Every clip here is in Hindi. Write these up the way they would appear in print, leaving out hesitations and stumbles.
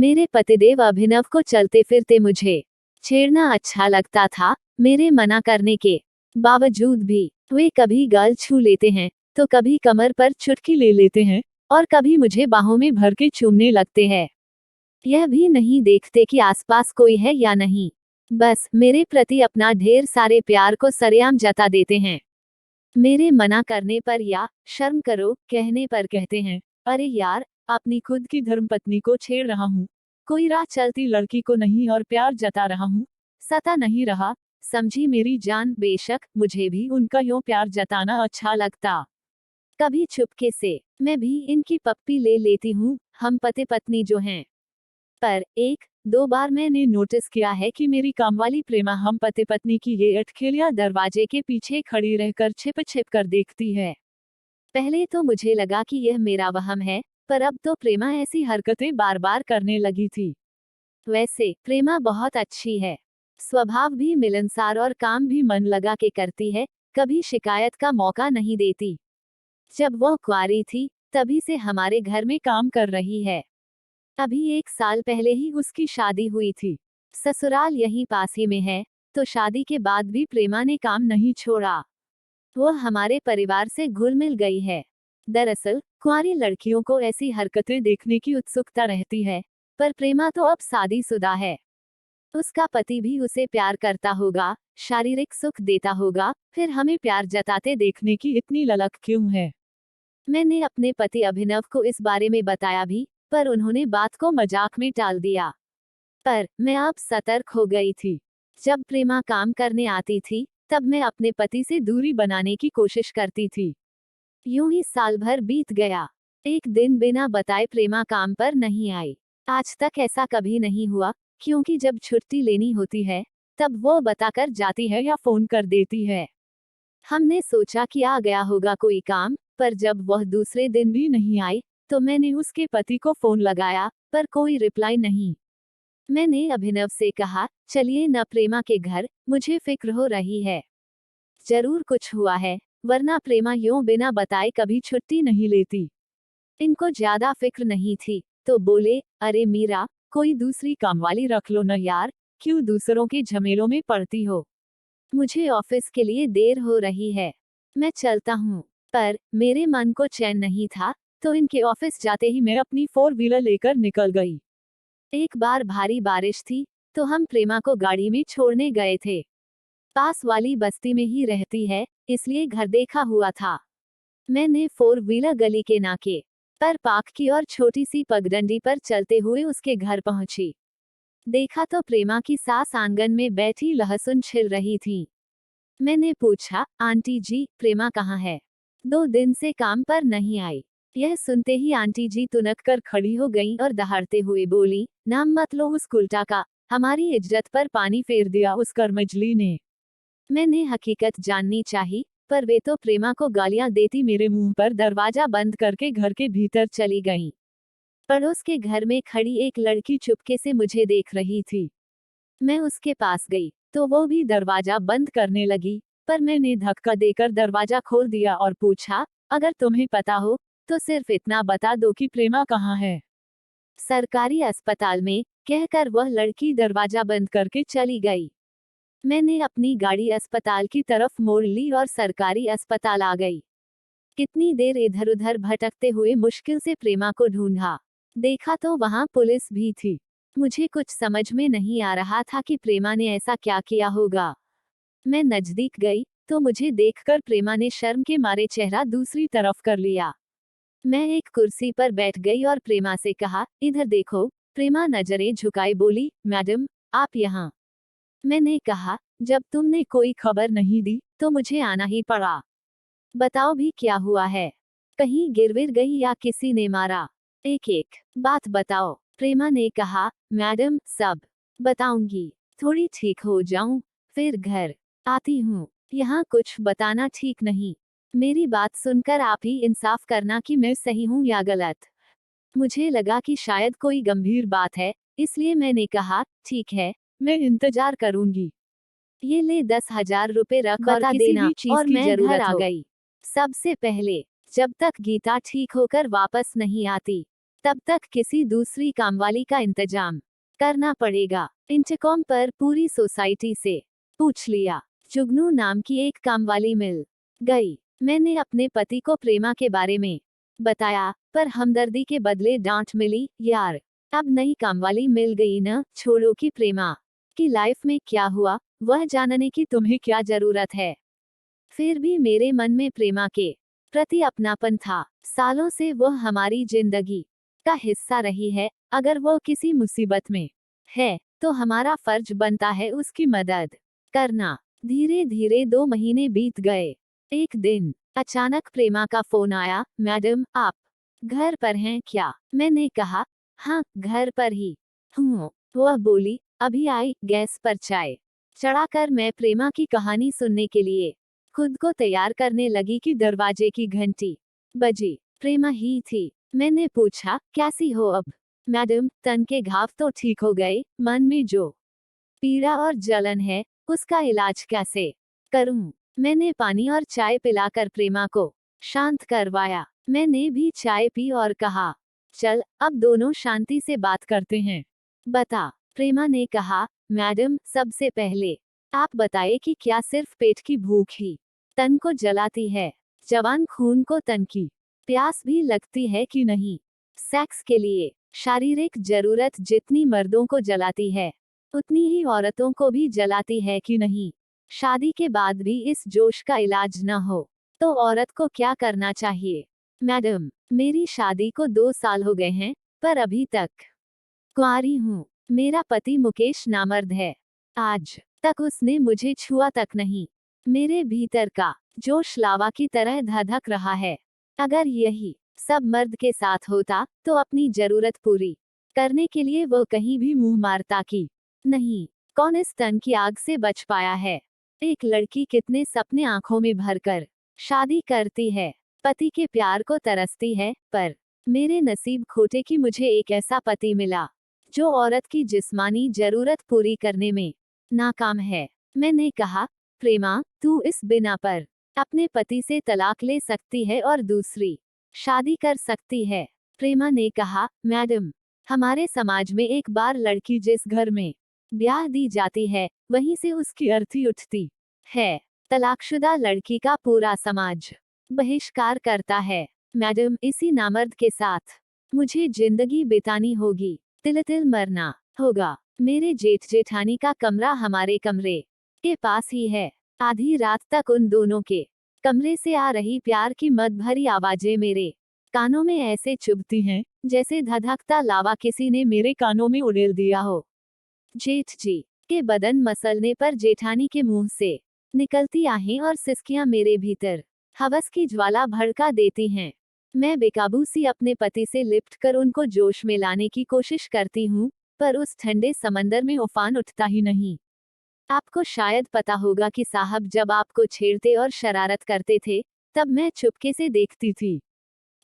मेरे पतिदेव अभिनव को चलते फिरते मुझे छेड़ना अच्छा लगता था। मेरे मना करने के बावजूद भी वे कभी गाल छू लेते हैं, तो कभी कमर पर चुटकी ले लेते हैं, और कभी मुझे बाहों में भर के चूमने लगते हैं। यह भी नहीं देखते कि आसपास कोई है या नहीं, बस मेरे प्रति अपना ढेर सारे प्यार को सरेआम जता देते हैं। मेरे मना करने पर या शर्म करो कहने पर कहते हैं, अरे यार, अपनी खुद की धर्मपत्नी को छेड़ रहा हूँ, कोई राह चलती लड़की को नहीं और प्यार जता रहा हूँ, सता नहीं रहा, समझी मेरी जान। बेशक मुझे भी उनका यूं प्यार जताना अच्छा लगता। कभी चुपके से मैं भी इनकी पप्पी ले लेती हूँ, हम पति पत्नी जो हैं। पर एक दो बार मैंने नोटिस किया है कि मेरी कामवाली प्रेमा हम पति पत्नी की ये अटखेलियां दरवाजे के पीछे खड़ी रहकर छिप छिप कर देखती है। पहले तो मुझे लगा कि यह मेरा वहम है, पर अब तो प्रेमा ऐसी हरकतें बार बार करने लगी थी। वैसे प्रेमा बहुत अच्छी है, स्वभाव भी मिलनसार और काम भी मन लगा के करती है, कभी शिकायत का मौका नहीं देती। जब वह कुंवारी थी तभी से हमारे घर में काम कर रही है। अभी 1 साल पहले ही उसकी शादी हुई थी। ससुराल यहीं पास ही में है, तो शादी के बाद भी प्रेमा ने काम नहीं छोड़ा। वह हमारे परिवार से घुल मिल गई है। दरअसल कुंवारी लड़कियों को ऐसी हरकतें देखने की उत्सुकता रहती है, पर प्रेमा तो अब शादीशुदा है। उसका पति भी उसे प्यार करता होगा, शारीरिक सुख देता होगा, फिर हमें प्यार जताते देखने की इतनी ललक क्यों है। मैंने अपने पति अभिनव को इस बारे में बताया भी, पर उन्होंने बात को मजाक में टाल दिया। पर मैं अब सतर्क हो गई थी। जब प्रेमा काम करने आती थी तब मैं अपने पति से दूरी बनाने की कोशिश करती थी। यूं ही साल भर बीत गया। एक दिन बिना बताए प्रेमा काम पर नहीं आई। आज तक ऐसा कभी नहीं हुआ, क्योंकि जब छुट्टी लेनी होती है तब वो बताकर जाती है या फोन कर देती है। हमने सोचा कि आ गया होगा कोई काम, पर जब वह दूसरे दिन भी नहीं आई तो मैंने उसके पति को फोन लगाया, पर कोई रिप्लाई नहीं। मैंने अभिनव से कहा, चलिए न प्रेमा के घर, मुझे फिक्र हो रही है। जरूर कुछ हुआ है, वरना प्रेमा यूं बिना बताए कभी छुट्टी नहीं लेती। इनको ज्यादा फिक्र नहीं थी, तो बोले, अरे मीरा, कोई दूसरी कामवाली रख लो न यार, क्यों दूसरों के झमेलों में पड़ती हो। मुझे ऑफिस के लिए देर हो रही है, मैं चलता हूँ। पर मेरे मन को चैन नहीं था, तो इनके ऑफिस जाते ही मैं अपनी 4 व्हीलर लेकर निकल गई। एक बार भारी बारिश थी, तो हम प्रेमा को गाड़ी में छोड़ने गए थे। पास वाली बस्ती में ही रहती है, इसलिए घर देखा हुआ था। मैंने 4 व्हीलर गली के नाके पर पार्क की और छोटी सी पगडंडी पर चलते हुए उसके घर पहुंची। देखा तो प्रेमा की सास आंगन में बैठी लहसुन छिल रही थी। मैंने पूछा, आंटी जी, प्रेमा कहाँ है? 2 दिन से काम पर नहीं आई। यह सुनते ही आंटी जी तुनक कर खड़ी हो गईं और दहाड़ते हुए बोली, नाम मत लो उस कुलटा का, हमारी इज्जत पर पानी फेर दिया उस कर्मजली ने। मैंने हकीकत जाननी चाही, पर वे तो प्रेमा को गालियां देती मेरे मुंह पर दरवाजा बंद करके घर के भीतर चली गईं। पड़ोस के घर में खड़ी एक लड़की चुपके से मुझे देख रही थी। मैं उसके पास गई, तो वो भी दरवाजा बंद करने लगी, पर मैंने धक्का देकर दरवाजा खोल दिया और पूछा, अगर तुम्हें पता हो तो सिर्फ इतना बता दो कि प्रेमा कहाँ है। सरकारी अस्पताल में, कहकर वह लड़की दरवाजा बंद करके चली गई। मैंने अपनी गाड़ी अस्पताल की तरफ मोड़ ली और सरकारी अस्पताल आ गई। कितनी देर इधर उधर भटकते हुए मुश्किल से प्रेमा को ढूंढा। देखा तो वहां पुलिस भी थी। मुझे कुछ समझ में नहीं आ रहा था कि प्रेमा ने ऐसा क्या किया होगा। मैं नजदीक गई, तो मुझे देखकर प्रेमा ने शर्म के मारे चेहरा दूसरी तरफ कर लिया। मैं एक कुर्सी पर बैठ गई और प्रेमा से कहा, इधर देखो। प्रेमा नजरें झुकाई बोली, मैडम, आप यहाँ। मैंने कहा, जब तुमने कोई खबर नहीं दी तो मुझे आना ही पड़ा। बताओ भी क्या हुआ है? कहीं गिरविर गई या किसी ने मारा? एक एक बात बताओ। प्रेमा ने कहा, मैडम, सब बताऊंगी, थोड़ी ठीक हो जाऊं, फिर घर आती हूँ। यहाँ कुछ बताना ठीक नहीं। मेरी बात सुनकर आप ही इंसाफ करना कि मैं सही हूँ या गलत। मुझे लगा कि शायद कोई गंभीर बात है, इसलिए मैंने कहा, ठीक है, मैं इंतजार करूंगी। ये ले 10,000 रुपए रख और बता किसी देना, भी चीज और की मैं जरूरत घर आ हो। गई। सबसे पहले, जब तक गीता ठीक होकर वापस नहीं आती, तब तक किसी दूसरी कामवाली का इंतजाम करना पड़ेगा। इंटरकॉम पर पूरी सोसाइटी से पूछ लिया। जुगनू नाम की एक कामवाली मिल गई। मैंने अपने पति को प्रेमा के बारे में बताया, पर हमदर्दी के बदले डांट मिली। यार, अब नई कामवाली मिल गई न, छोड़ो कि प्रेमा की लाइफ में क्या हुआ वह जानने की तुम्हें क्या जरूरत है। फिर भी मेरे मन में प्रेमा के प्रति अपनापन था। सालों से वह हमारी जिंदगी का हिस्सा रही है। अगर वो किसी मुसीबत में है तो हमारा फर्ज बनता है उसकी मदद करना। धीरे धीरे 2 महीने बीत गए। एक दिन अचानक प्रेमा का फोन आया। मैडम, आप घर पर हैं क्या? मैंने कहा, हाँ, घर पर ही हूँ। वह बोली, अभी आई। गैस पर चाय चढ़ाकर मैं प्रेमा की कहानी सुनने के लिए खुद को तैयार करने लगी कि दरवाजे की घंटी बजी। प्रेमा ही थी। मैंने पूछा, कैसी हो अब? मैडम, तन के घाव तो ठीक हो गए, मन में जो पीड़ा और जलन है उसका इलाज कैसे करूं? मैंने पानी और चाय पिलाकर प्रेमा को शांत करवाया। मैंने भी चाय पी और कहा, चल अब दोनों शांति से बात करते हैं। बता। प्रेमा ने कहा, मैडम, सबसे पहले आप बताइए कि क्या सिर्फ पेट की भूख ही तन को जलाती है? जवान खून को तन की प्यास भी लगती है कि नहीं? सेक्स के लिए शारीरिक जरूरत जितनी मर्दों को जलाती है उतनी ही औरतों को भी जलाती है कि नहीं? शादी के बाद भी इस जोश का इलाज न हो तो औरत को क्या करना चाहिए? मैडम, मेरी शादी को 2 साल हो गए हैं, पर अभी तक कुंवारी हूँ। मेरा पति मुकेश नामर्द है। आज तक उसने मुझे छुआ तक नहीं। मेरे भीतर का जोश लावा की तरह धधक रहा है। अगर यही सब मर्द के साथ होता तो अपनी जरूरत पूरी करने के लिए वो कहीं भी मुंह मारता कि नहीं। कौन इस तन की आग से बच पाया है? एक लड़की कितने सपने आंखों में भरकर शादी करती है, पति के प्यार को तरसती है, पर मेरे नसीब खोटे कि मुझे एक ऐसा पति मिला जो औरत की जिस्मानी जरूरत पूरी करने में नाकाम है। मैंने कहा, प्रेमा, तू इस बिना पर अपने पति से तलाक ले सकती है और दूसरी शादी कर सकती है। प्रेमा ने कहा, मैडम, हमारे समाज में एक बार लड़की जिस घर में ब्याह दी जाती है वहीं से उसकी अर्थी उठती है। तलाकशुदा लड़की का पूरा समाज बहिष्कार करता है। मैडम, इसी नामर्द के साथ मुझे जिंदगी बितानी होगी, तिल तिल मरना होगा। मेरे जेठ जेठानी का कमरा हमारे कमरे के पास ही है। आधी रात तक उन दोनों के कमरे से आ रही प्यार की मद भरी आवाजें मेरे कानों में ऐसे चुभती हैं जैसे धधकता लावा किसी ने मेरे कानों में उड़ेल दिया हो। जेठ जी के बदन मसलने पर जेठानी के मुंह से निकलती आहें और सिसकियां मेरे भीतर हवस की ज्वाला भड़का देती हैं। मैं बेकाबू सी अपने पति से लिपट कर उनको जोश में लाने की कोशिश करती हूँ, पर उस ठंडे समंदर में उफान उठता ही नहीं। आपको शायद पता होगा कि साहब जब आपको छेड़ते और शरारत करते थे तब मैं चुपके से देखती थी।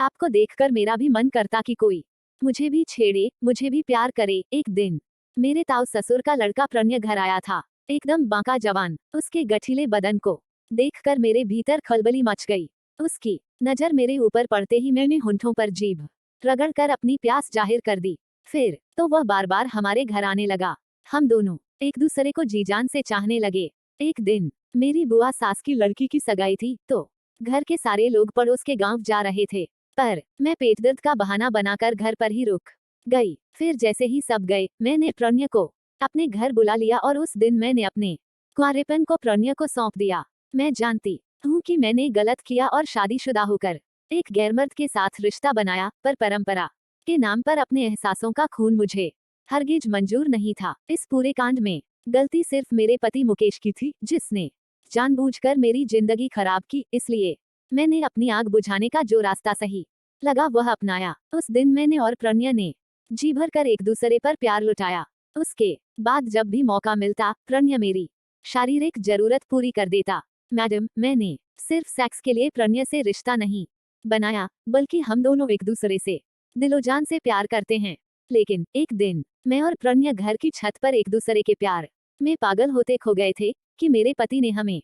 आपको देखकर मेरा भी मन करता कि कोई मुझे भी छेड़े, मुझे भी प्यार करे। एक दिन मेरे ताऊ ससुर का लड़का प्रणय घर आया था, एकदम बांका जवान। उसके गठीले बदन को देखकर मेरे भीतर खलबली मच गई। उसकी नजर मेरे ऊपर पड़ते ही मैंने होंठों पर जीभ रगड़कर अपनी प्यास जाहिर कर दी। फिर तो वह बार बार हमारे घर आने लगा। हम दोनों एक दूसरे को जी जान से चाहने लगे। एक दिन मेरी बुआ सास की लड़की की सगाई थी तो घर के सारे लोग पड़ोस के गांव जा रहे थे, पर मैं पेट दर्द का बहाना बनाकर घर पर ही रुक गई। फिर जैसे ही सब गए मैंने प्रणय को अपने घर बुला लिया और उस दिन मैंने अपने कुंवारेपन को प्रणय को सौंप दिया। मैं जानती हूँ कि मैंने गलत किया और शादीशुदा होकर एक गैरमर्द के साथ रिश्ता बनाया, पर परंपरा के नाम पर अपने एहसासों का खून मुझे हरगिज मंजूर नहीं था। इस पूरे कांड में गलती सिर्फ मेरे पति मुकेश की थी, जिसने जानबूझकर मेरी जिंदगी खराब की। इसलिए मैंने अपनी आग बुझाने का जो रास्ता सही लगा वह अपनाया। उस दिन मैंने और प्रणय ने जी भर कर एक दूसरे पर प्यार लुटाया। उसके बाद जब भी मौका मिलता प्रणय मेरी शारीरिक जरूरत पूरी कर देता। मैडम, मैंने सिर्फ सेक्स के लिए प्रणय से रिश्ता नहीं बनाया, बल्कि हम दोनों एक दूसरे से दिलोजान से प्यार करते हैं। लेकिन एक दिन मैं और प्रणय घर की छत पर एक दूसरे के प्यार में पागल होते खो गए थे कि मेरे पति ने हमें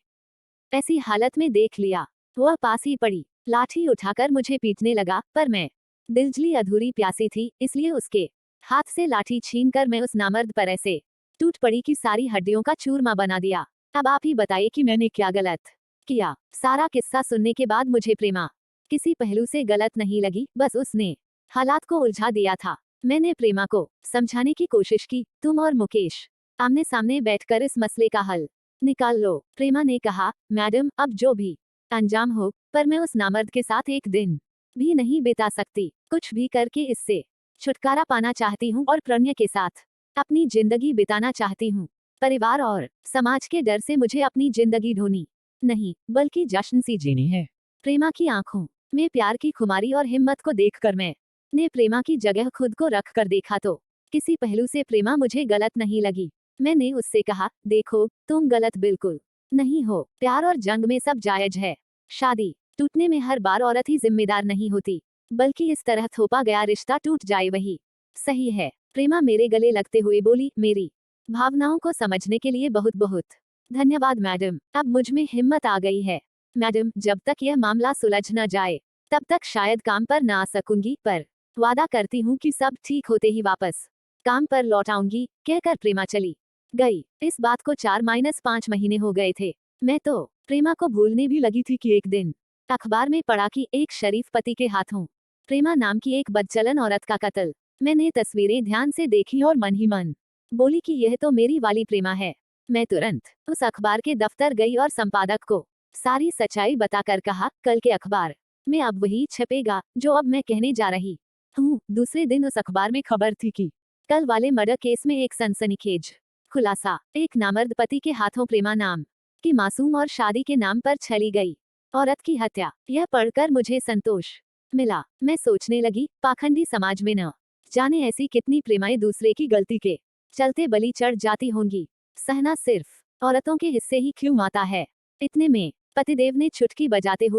ऐसी हालत में देख लिया। वह पास ही पड़ी लाठी उठाकर मुझे पीटने लगा, पर मैं दिलजली अधूरी प्यासी थी, इसलिए उसके हाथ से लाठी छीनकर मैं उस नामर्द पर ऐसे टूट पड़ी कि सारी हड्डियों का चूरमा बना दिया। अब आप ही बताइए कि मैंने क्या गलत किया। सारा किस्सा सुनने के बाद मुझे प्रेमा किसी पहलू से गलत नहीं लगी, बस उसने हालात को उलझा दिया था। मैंने प्रेमा को समझाने की कोशिश की, तुम और मुकेश आमने सामने बैठकर इस मसले का हल निकाल लो। प्रेमा ने कहा, मैडम अब जो भी अंजाम हो, पर मैं उस नामर्द के साथ एक दिन भी नहीं बिता सकती। कुछ भी करके इससे छुटकारा पाना चाहती हूँ और प्रणय के साथ अपनी जिंदगी बिताना चाहती हूँ। परिवार और समाज के डर से मुझे अपनी जिंदगी ढोनी नहीं, बल्कि जश्न सी जीनी है। प्रेमा की आंखों में प्यार की खुमारी और हिम्मत को देखकर मैं ने प्रेमा की जगह खुद को रख कर देखा तो किसी पहलू से प्रेमा मुझे गलत नहीं लगी। मैंने उससे कहा, देखो तुम गलत बिल्कुल नहीं हो। प्यार और जंग में सब जायज है। शादी टूटने में हर बार औरत ही जिम्मेदार नहीं होती, बल्कि इस तरह थोपा गया रिश्ता टूट जाए वही सही है। प्रेमा मेरे गले लगते हुए बोली, मेरी भावनाओं को समझने के लिए बहुत बहुत धन्यवाद मैडम। अब मुझ में हिम्मत आ गई है। मैडम, जब तक यह मामला सुलझ न जाए तब तक शायद काम पर न आ सकूंगी, पर वादा करती हूँ कि सब ठीक होते ही वापस काम पर लौट आऊंगी, कहकर प्रेमा चली गई। इस बात को 4-5 महीने हो गए थे। मैं तो प्रेमा को भूलने भी लगी थी कि एक दिन अखबार में पढ़ा कि एक शरीफ पति के हाथों प्रेमा नाम की एक बदचलन औरत का कत्ल। मैंने तस्वीरें ध्यान से देखी और मन ही मन बोली कि यह तो मेरी वाली प्रेमा है। मैं तुरंत उस अखबार के दफ्तर गई और संपादक को सारी सच्चाई बताकर कहा, कल के अखबार में अब वही छपेगा जो अब मैं कहने जा रही हूँ। दूसरे दिन उस अखबार में खबर थी कि कल वाले मर्डर केस में एक सनसनीखेज खुलासा, एक नामर्द पति के हाथों प्रेमा नाम की मासूम और शादी के नाम पर छली गई औरत की हत्या। यह पढ़कर मुझे संतोष मिला। मैं सोचने लगी, पाखंडी समाज में न जाने ऐसी कितनी प्रेमाएं दूसरे की गलती के चलते बलि चढ़ जाती होंगी। सहना सिर्फ औरतों के हिस्से ही क्यों आता है। इतने में पतिदेव ने चुटकी बजाते हुए